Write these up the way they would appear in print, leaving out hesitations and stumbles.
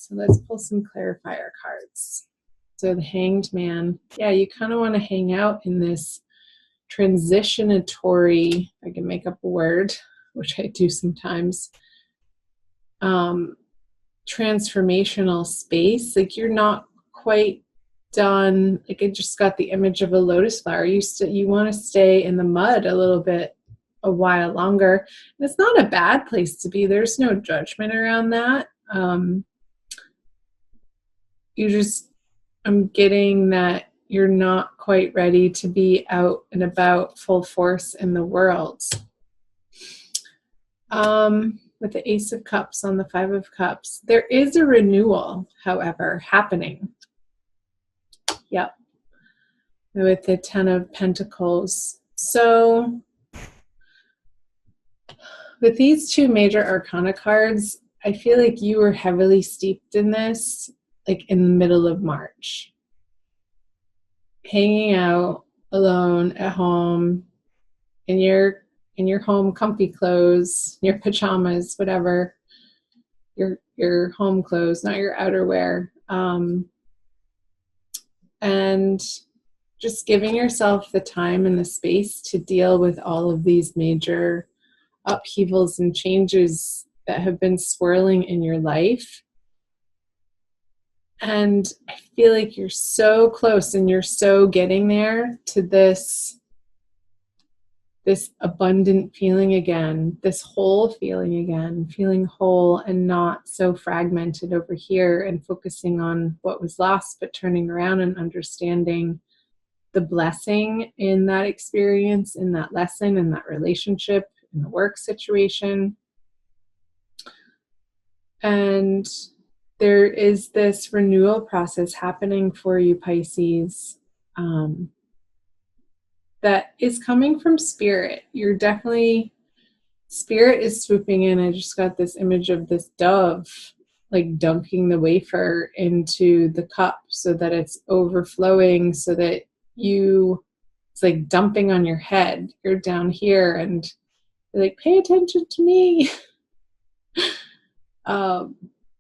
So let's pull some clarifier cards. So the Hanged Man. Yeah, you kind of want to hang out in this transitionatory, I can make up a word, which I do sometimes, transformational space. Like you're not quite done. Like I just got the image of a lotus flower. You want to stay in the mud a little bit, a while longer. And it's not a bad place to be. There's no judgment around that. I'm getting that you're not quite ready to be out and about full force in the world. With the Ace of Cups on the Five of Cups, there is a renewal, however, happening. Yep. With the Ten of Pentacles. So with these two major arcana cards, I feel like you were heavily steeped in this, like in the middle of March. Hanging out alone at home in your home comfy clothes, your pajamas, whatever, your home clothes, not your outerwear, and just giving yourself the time and the space to deal with all of these major upheavals and changes that have been swirling in your life. And I feel like you're so close and you're so getting there to this abundant feeling again, this whole feeling again, feeling whole and not so fragmented over here and focusing on what was lost, but turning around and understanding the blessing in that experience, in that lesson, in that relationship, in the work situation. And there is this renewal process happening for you, Pisces, that is coming from spirit. Spirit is swooping in. I just got this image of this dove, like dunking the wafer into the cup so that it's overflowing, so that it's like dumping on your head. You're down here and you're like, pay attention to me.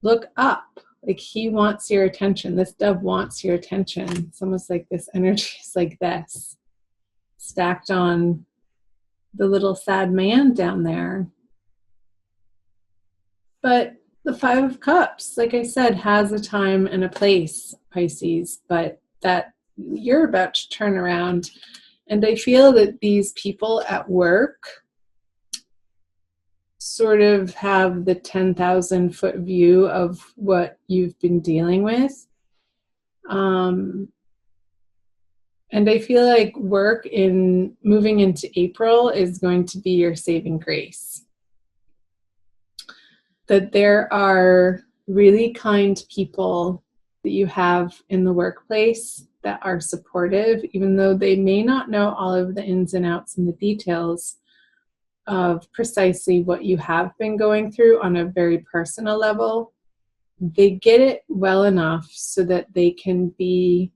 Look up. Like he wants your attention. This dove wants your attention. It's almost like this energy is like this, stacked on the little sad man down there. But the Five of Cups, like I said, has a time and a place, Pisces, but that you're about to turn around. And I feel that these people at work sort of have the 10,000 foot view of what you've been dealing with. And I feel like work in moving into April is going to be your saving grace. That there are really kind people that you have in the workplace that are supportive, even though they may not know all of the ins and outs and the details of precisely what you have been going through on a very personal level. They get it well enough so that they can be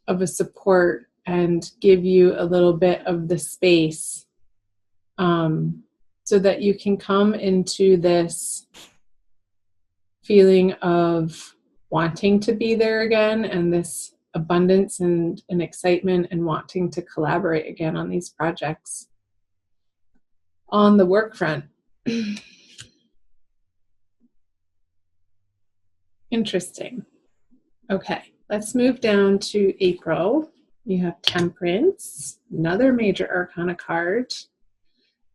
of a support and give you a little bit of the space, so that you can come into this feeling of wanting to be there again, and this abundance and excitement and wanting to collaborate again on these projects on the work front. Interesting. Okay, let's move down to April. You have Temperance, another major arcana card,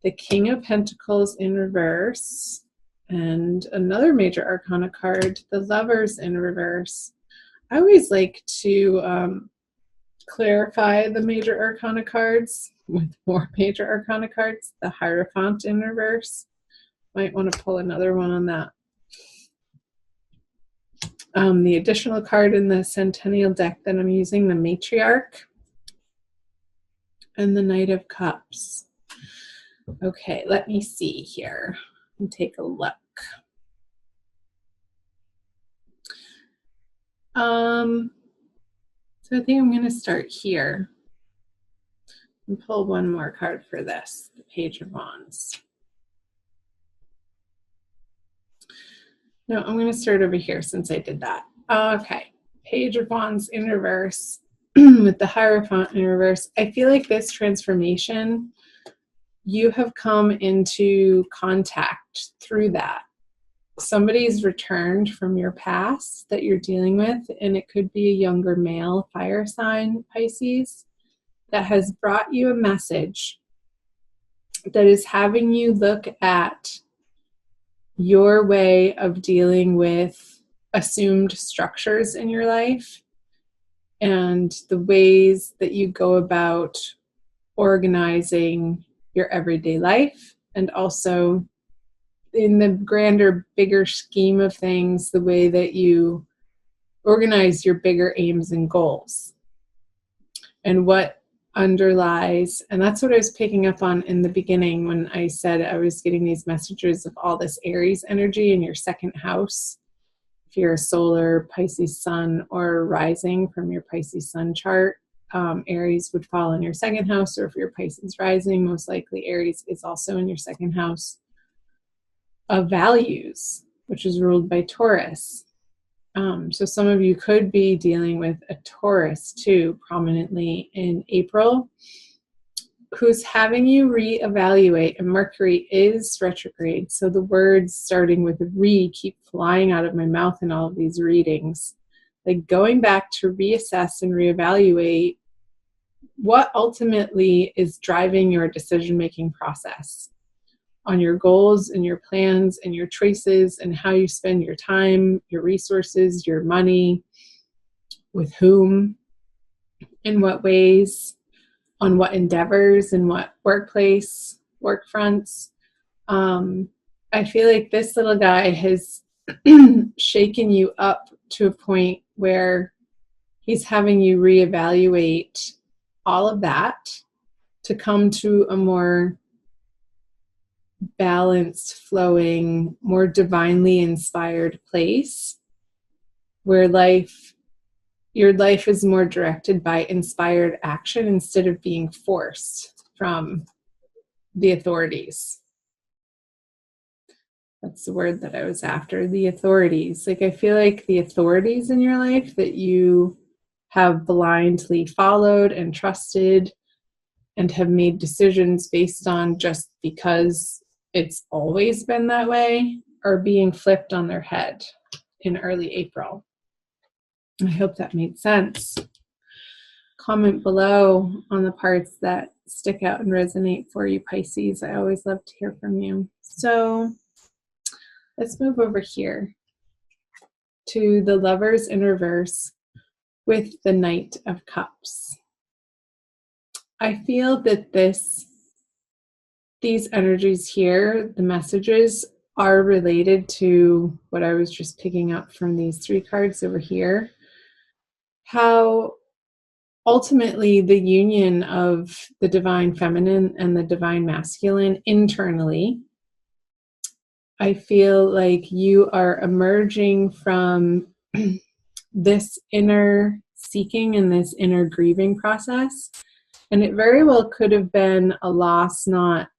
the King of Pentacles in reverse, and another major arcana card, the Lovers in reverse. I always like to clarify the major arcana cards with more major arcana cards. The Hierophant in reverse. Might want to pull another one on that. The additional card in the Centennial deck that I'm using, the Matriarch, and the Knight of Cups. Okay, let me see here and take a look. So I think I'm going to start here and pull one more card for this, the Page of Wands. No, I'm going to start over here since I did that. Okay. Page of Wands in reverse with the Hierophant in reverse. I feel like this transformation, you have come into contact through that. Somebody's returned from your past that you're dealing with, and it could be a younger male fire sign, Pisces, that has brought you a message that is having you look at your way of dealing with assumed structures in your life and the ways that you go about organizing your everyday life, and also in the grander, bigger scheme of things, the way that you organize your bigger aims and goals and what underlies. And that's what I was picking up on in the beginning when I said I was getting these messages of all this Aries energy in your second house. If you're a solar Pisces sun or rising from your Pisces sun chart, Aries would fall in your second house, or if you're Pisces rising, most likely Aries is also in your second house of values, which is ruled by Taurus. So some of you could be dealing with a Taurus too, prominently in April, who's having you reevaluate, and Mercury is retrograde. So the words starting with re keep flying out of my mouth in all of these readings, like going back to reassess and reevaluate what ultimately is driving your decision-making process on your goals and your plans and your choices and how you spend your time, your resources, your money, with whom, in what ways, on what endeavors, in what workplace, work fronts. I feel like this little guy has shaken you up to a point where he's having you reevaluate all of that to come to a more balanced, flowing, more divinely inspired place where your life is more directed by inspired action instead of being forced from the authorities. That's the word that I was after, the authorities. Like, I feel like the authorities in your life that you have blindly followed and trusted and have made decisions based on just because it's always been that way are being flipped on their head in early April. I hope that made sense. Comment below on the parts that stick out and resonate for you, Pisces. I always love to hear from you. So let's move over here to the Lovers in reverse with the Knight of Cups. I feel that these energies here, the messages, are related to what I was just picking up from these three cards over here. How ultimately the union of the divine feminine and the divine masculine internally, I feel like you are emerging from this inner seeking and this inner grieving process. And it very well could have been a loss, not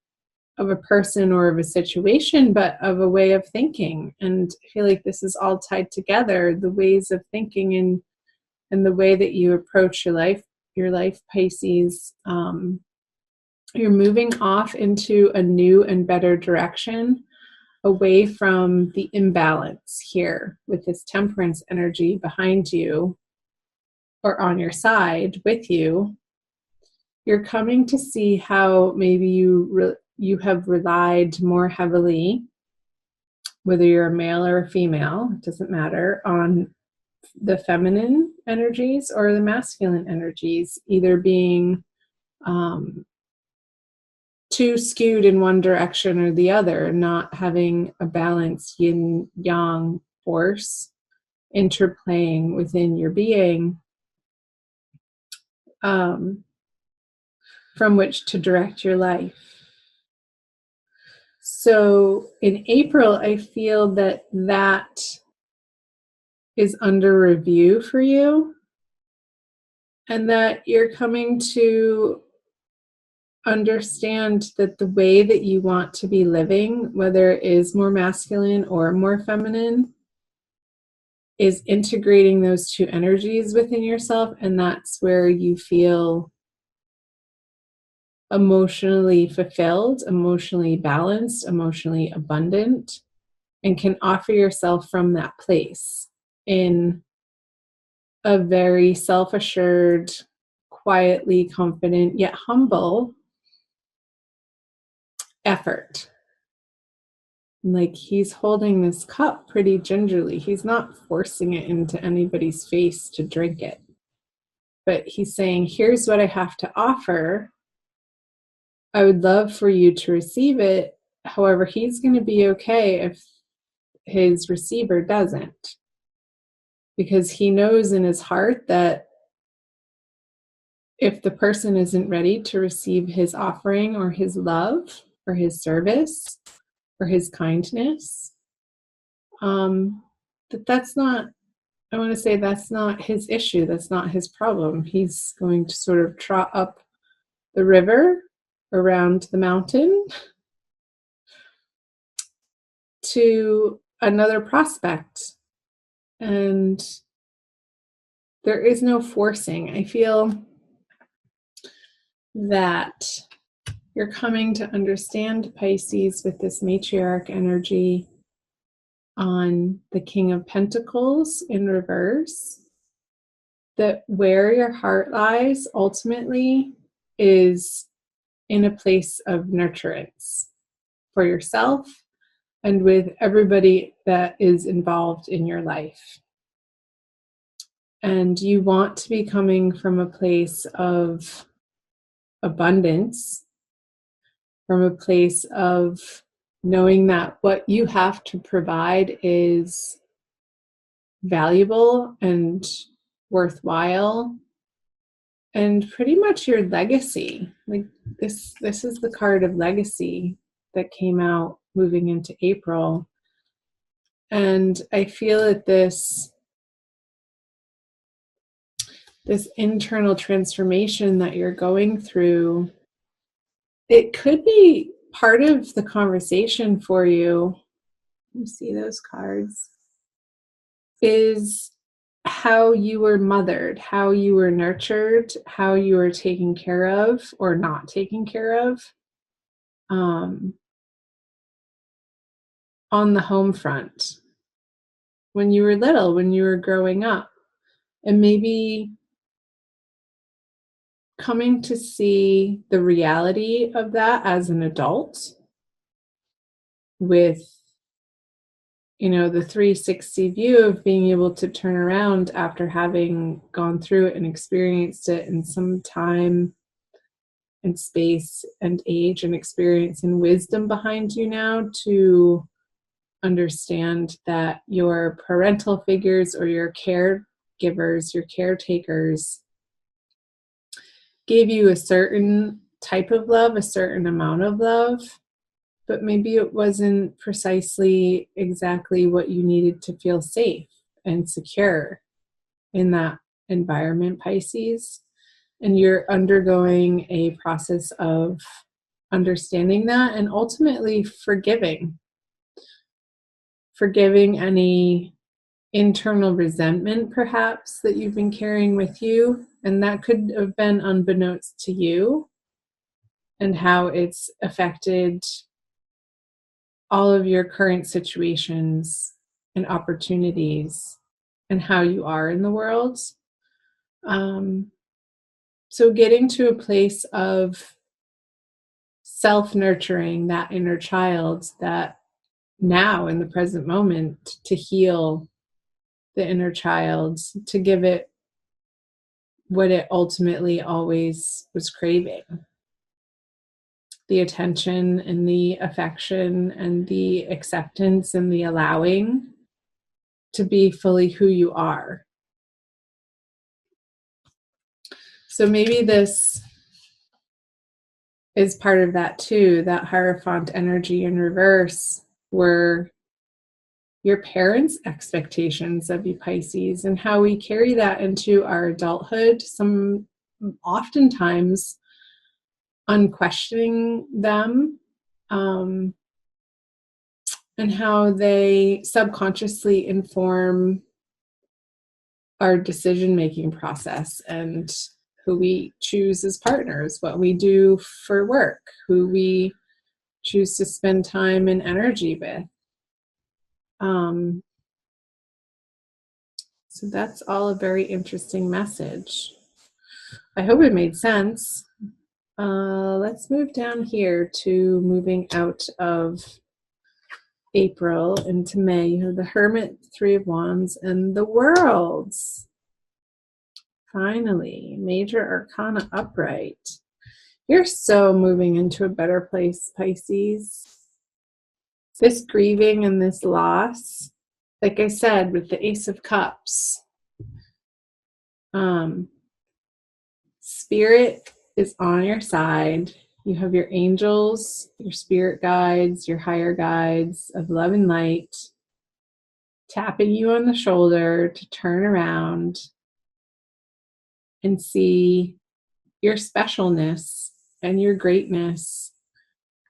of a person or of a situation, but of a way of thinking. And I feel like this is all tied together, the ways of thinking and the way that you approach your life, Pisces. You're moving off into a new and better direction, away from the imbalance here with this Temperance energy behind you or on your side with you. You're coming to see how maybe you have relied more heavily, whether you're a male or a female, it doesn't matter, on the feminine energies or the masculine energies, either being too skewed in one direction or the other, not having a balanced yin-yang force interplaying within your being, from which to direct your life. So in April, I feel that is under review for you, and that you're coming to understand that the way that you want to be living, whether it is more masculine or more feminine, is integrating those two energies within yourself, and that's where you feel emotionally fulfilled, emotionally balanced, emotionally abundant, and can offer yourself from that place in a very self-assured, quietly confident, yet humble effort. Like, he's holding this cup pretty gingerly. He's not forcing it into anybody's face to drink it. But he's saying, here's what I have to offer. I would love for you to receive it. However, he's going to be okay if his receiver doesn't. Because he knows in his heart that if the person isn't ready to receive his offering or his love or his service or his kindness, that's not, I want to say that's not his issue. That's not his problem. He's going to sort of trot up the river around the mountain to another prospect. And there is no forcing. I feel that you're coming to understand, Pisces, with this matriarch energy on the King of Pentacles in reverse, that where your heart lies ultimately is in a place of nurturance for yourself and with everybody that is involved in your life. And you want to be coming from a place of abundance, from a place of knowing that what you have to provide is valuable and worthwhile, and pretty much your legacy. Like, this is the card of legacy that came out moving into April. And I feel that this internal transformation that you're going through, it could be part of the conversation for you. You see those cards, is how you were mothered, how you were nurtured, how you were taken care of or not taken care of on the home front when you were little, when you were growing up. And maybe coming to see the reality of that as an adult with, the 360 view of being able to turn around after having gone through it and experienced it in some time and space and age and experience and wisdom behind you now, to understand that your parental figures or your caregivers, your caretakers, gave you a certain type of love, a certain amount of love, but maybe it wasn't precisely exactly what you needed to feel safe and secure in that environment, Pisces. And you're undergoing a process of understanding that and ultimately forgiving any internal resentment perhaps that you've been carrying with you, and that could have been unbeknownst to you, and how it's affected all of your current situations and opportunities and how you are in the world. So getting to a place of self-nurturing that inner child, that now in the present moment, to heal the inner child, to give it what it ultimately always was craving: the attention and the affection and the acceptance and the allowing to be fully who you are. So maybe this is part of that too, that Hierophant energy in reverse, were your parents' expectations of you, Pisces, and how we carry that into our adulthood, some oftentimes unquestioning them, and how they subconsciously inform our decision-making process and who we choose as partners, what we do for work, who we choose to spend time and energy with. So that's all a very interesting message. I hope it made sense. Let's move down here to moving out of April into May. You have the Hermit, Three of Wands, and the Worlds. Finally, Major Arcana upright. You're so moving into a better place, Pisces. This grieving and this loss, like I said, with the Ace of Cups, Spirit is on your side. You have your angels, your spirit guides, your higher guides of love and light, tapping you on the shoulder to turn around and see your specialness and your greatness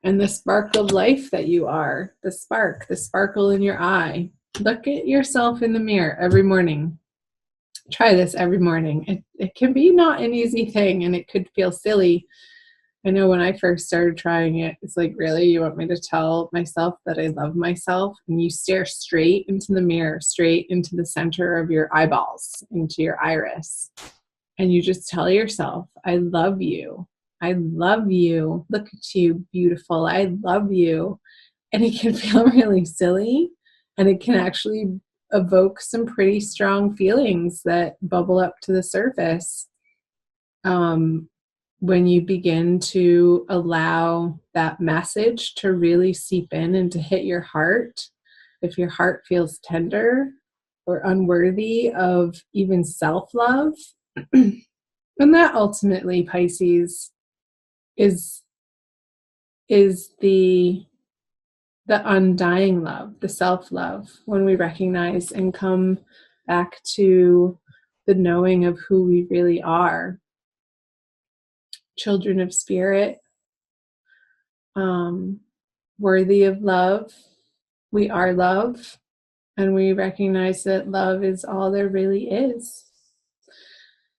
and the spark of life that you are, the sparkle in your eye. Look at yourself in the mirror every morning. Try this every morning. It can be not an easy thing, and it could feel silly. I know when I first started trying it, it's like, really, you want me to tell myself that I love myself? And you stare straight into the mirror, straight into the center of your eyeballs, into your iris. And you just tell yourself, I love you. I love you. Look at you, beautiful. I love you. And it can feel really silly, and it can actually evoke some pretty strong feelings that bubble up to the surface when you begin to allow that message to really seep in and to hit your heart. If your heart feels tender or unworthy of even self-love, and that ultimately, Pisces, is the undying love, the self-love, when we recognize and come back to the knowing of who we really are. Children of spirit, worthy of love. We are love, and we recognize that love is all there really is.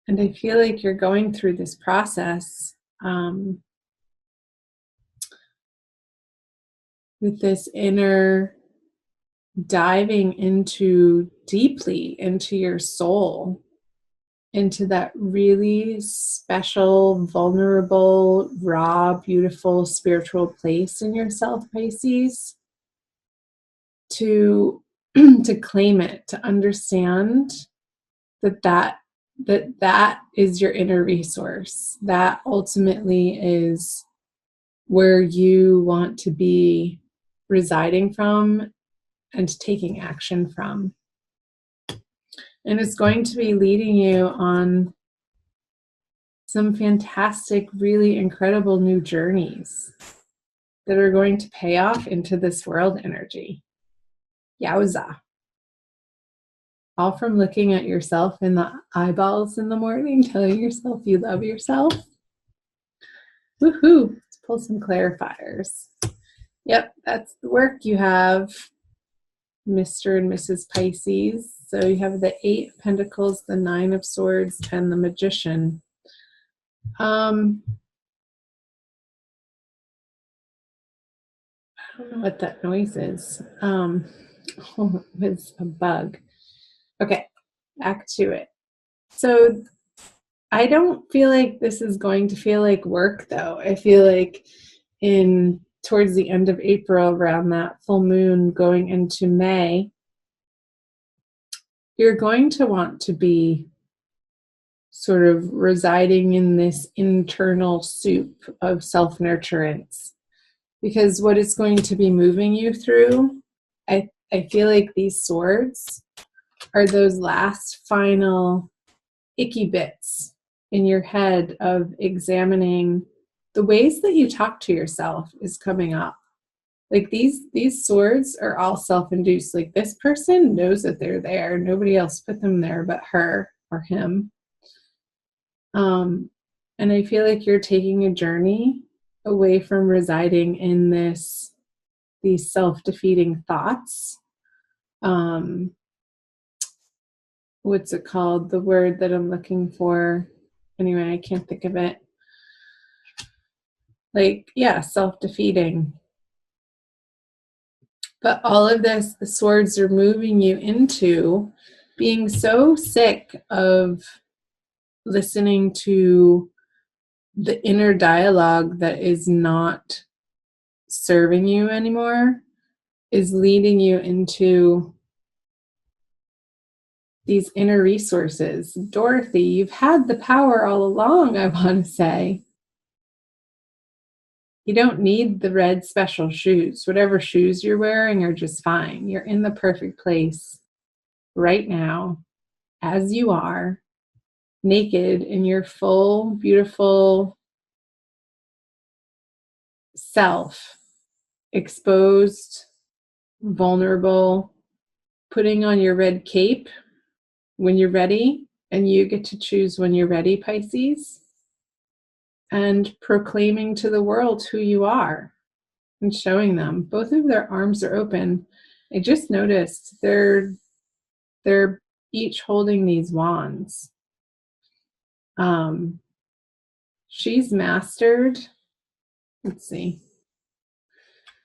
And I feel like you're going through this process with this inner diving deeply into your soul, into that really special, vulnerable, raw, beautiful spiritual place in yourself, Pisces, to claim it, to understand that is your inner resource. That ultimately is where you want to be residing from and taking action from. And it's going to be leading you on some fantastic, really incredible new journeys that are going to pay off into this world energy. Yowza. All from looking at yourself in the eyeballs in the morning, telling yourself you love yourself. Woohoo! Let's pull some clarifiers. Yep, that's the work you have, Mr. and Mrs. Pisces. So you have the 8 of Pentacles, the 9 of Swords, and the Magician. I don't know what that noise is. It's a bug. Okay, back to it. So I don't feel like this is going to feel like work, though. I feel like towards the end of April, around that full moon going into May, you're going to want to be sort of residing in this internal soup of self-nurturance, because what it's going to be moving you through, I feel like these swords are those last final icky bits in your head of examining the ways that you talk to yourself is coming up. Like these swords are all self-induced. Like, this person knows that they're there. Nobody else put them there but her or him. And I feel like you're taking a journey away from residing in these self-defeating thoughts, what's it called? The word that I'm looking for. Anyway, I can't think of it. Like, yeah, self-defeating. But all of this, the swords are moving you into being so sick of listening to the inner dialogue that is not serving you anymore, is leading you into these inner resources. Dorothy, you've had the power all along, I want to say. You don't need the red special shoes. Whatever shoes you're wearing are just fine. You're in the perfect place right now, as you are, naked in your full, beautiful self, exposed, vulnerable, putting on your red cape when you're ready, and you get to choose when you're ready, Pisces, and proclaiming to the world who you are and showing them. Both of their arms are open. I just noticed they're each holding these wands. She's mastered. Let's see.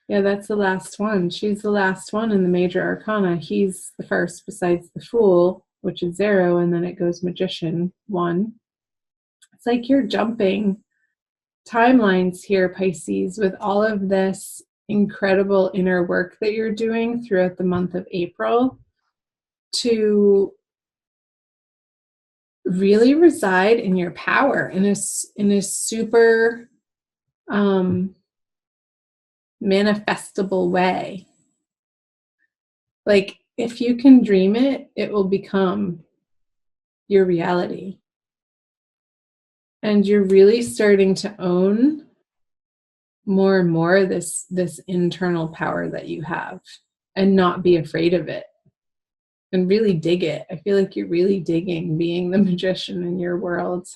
Yeah, that's the last one. She's the last one in the major arcana. He's the first besides the Fool, which is 0, and then it goes Magician, 1. It's like you're jumping timelines here, Pisces, with all of this incredible inner work that you're doing throughout the month of April to really reside in your power in a super manifestable way. Like, if you can dream it, it will become your reality. And you're really starting to own more and more this internal power that you have, and not be afraid of it, and really dig it. I feel like you're really digging being the magician in your world,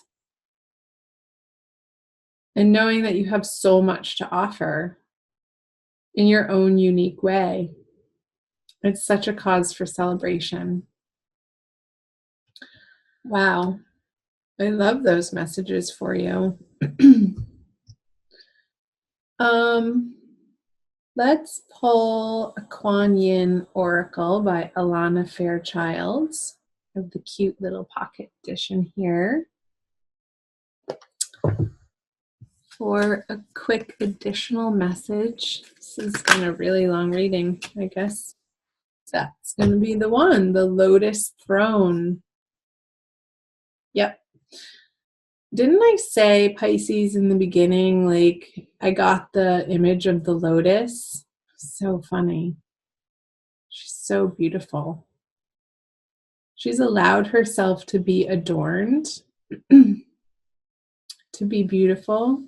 and knowing that you have so much to offer in your own unique way. It's such a cause for celebration. Wow. I love those messages for you. Let's pull a Kuan Yin Oracle by Alana Fairchild. I have the cute little pocket edition here for a quick additional message. This has been a really long reading, I guess. That's going to be the one, the Lotus Throne. Yep. Didn't I say, Pisces, in the beginning, like, I got the image of the lotus? So funny. She's so beautiful. She's allowed herself to be adorned, to be beautiful.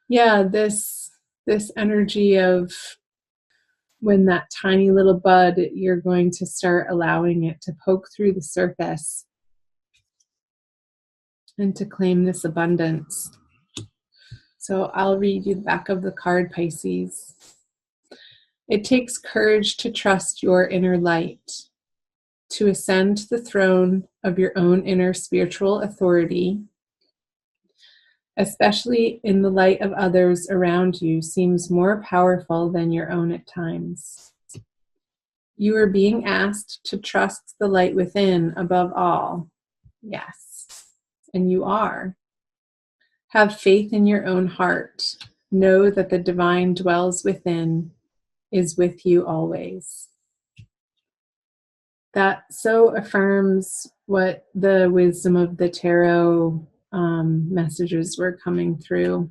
Yeah, this energy of when that tiny little bud, you're going to start allowing it to poke through the surface and to claim this abundance. So I'll read you the back of the card, Pisces. It takes courage to trust your inner light, to ascend to the throne of your own inner spiritual authority, especially in the light of others around you, seems more powerful than your own at times. You are being asked to trust the light within above all. Yes, and you are. Have faith in your own heart. Know that the divine dwells within, is with you always. That so affirms what the wisdom of the tarot messages were coming through.